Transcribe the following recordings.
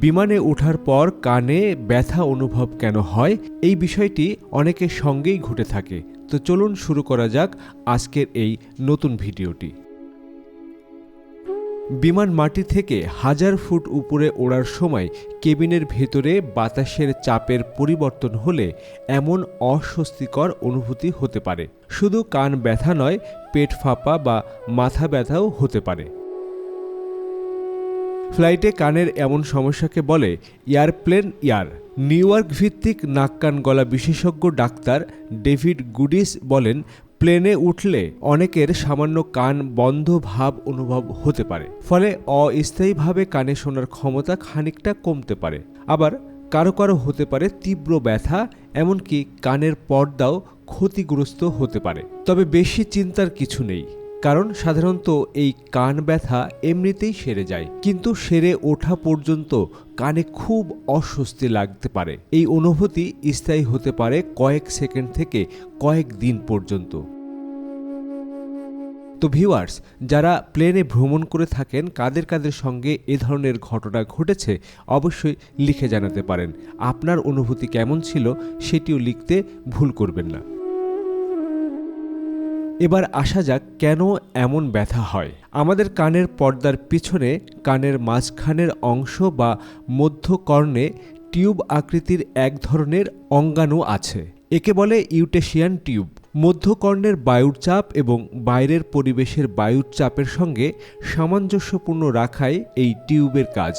বিমানে ওঠার পর কানে ব্যথা অনুভব কেন হয়, এই বিষয়টি অনেকের সঙ্গেই ঘটে থাকে। তো চলুন শুরু করা যাক আজকের এই নতুন ভিডিওটি। বিমান মাটি থেকে 1000 ফুট উপরে ওড়ার সময় কেবিনের ভেতরে বাতাসের চাপের পরিবর্তন হলে এমন অস্বস্তিকর অনুভূতি হতে পারে। শুধু কান ব্যথা নয়, পেট ফাঁপা বা মাথা ব্যথাও হতে পারে। ফ্লাইটে কানের এমন সমস্যাকে বলে এয়ারপ্লেন ইয়ার। নিউ ইয়র্ক ভিত্তিক নাক কান গলা বিশেষজ্ঞ ডাক্তার ডেভিড গুডিস বলেন, প্লেনে উঠলে অনেকের সামান্য কান বন্ধ ভাব অনুভব হতে পারে, ফলে অস্থায়ীভাবে কানে শোনার ক্ষমতা খানিকটা কমতে পারে। আবার কারো কারো হতে পারে তীব্র ব্যথা, এমনকি কানের পর্দাও ক্ষতিগ্রস্ত হতে পারে। তবে বেশি চিন্তার কিছু নেই, কারণ সাধারণত এই কান ব্যথা এমনিতেই সেরে যায়, কিন্তু সেরে ওঠা পর্যন্ত কানে খুব অস্বস্তি লাগতে পারে। এই অনুভূতি স্থায়ী হতে পারে কয়েক সেকেন্ড থেকে কয়েক দিন পর্যন্ত। তো ভিউয়ার্স, যারা প্লেনে ভ্রমণ করে থাকেন, কাদের কাদের সঙ্গে এ ধরনের ঘটনা ঘটেছে অবশ্যই লিখে জানাতে পারেন। আপনার অনুভূতি কেমন ছিল সেটিও লিখতে ভুল করবেন না। এবার আসা যাক কেন এমন ব্যথা হয়। আমাদের কানের পর্দার পিছনে কানের মাঝখানের অংশ বা মধ্যকর্ণে টিউব আকৃতির এক ধরনের অঙ্গাণু আছে। একে বলে ইউটেশিয়ান টিউব। মধ্যকর্ণের বায়ুর চাপ এবং বাইরের পরিবেশের বায়ুর চাপের সঙ্গে সামঞ্জস্যপূর্ণ রাখাই এই টিউবের কাজ।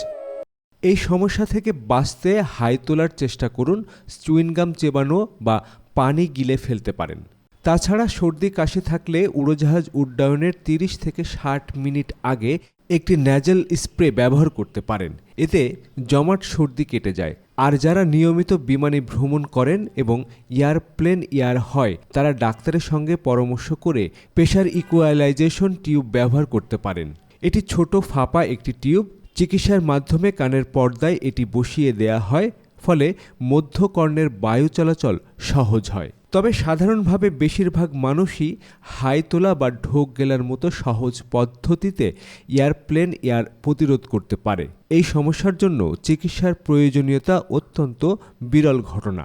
এই সমস্যা থেকে বাঁচতে হাই তোলার চেষ্টা করুন। চুইংগাম চেবানো বা পানি গিলে ফেলতে পারেন। তাছাড়া সর্দি কাশি থাকলে উড়োজাহাজ উড্ডয়নের 30 থেকে 60 মিনিট আগে একটি ন্যাজেল স্প্রে ব্যবহার করতে পারেন। এতে জমাট সর্দি কেটে যায়। আর যারা নিয়মিত বিমানে ভ্রমণ করেন এবং এয়ারপ্লেন ইয়ার হয়, তারা ডাক্তারের সঙ্গে পরামর্শ করে প্রেশার ইকুয়ালাইজেশন টিউব ব্যবহার করতে পারেন। এটি ছোট ফাঁপা একটি টিউব। চিকিৎসার মাধ্যমে কানের পর্দায় এটি বসিয়ে দেয়া হয়, ফলে মধ্যকর্ণের বায়ু চলাচল সহজ হয়। তবে সাধারণভাবে বেশিরভাগ মানুষই হাই তোলা বা ঢোক গেলার মতো সহজ পদ্ধতিতে এয়ারপ্লেন ইয়ার প্রতিরোধ করতে পারে। এই সমস্যার জন্য চিকিৎসার প্রয়োজনীয়তা অত্যন্ত বিরল ঘটনা।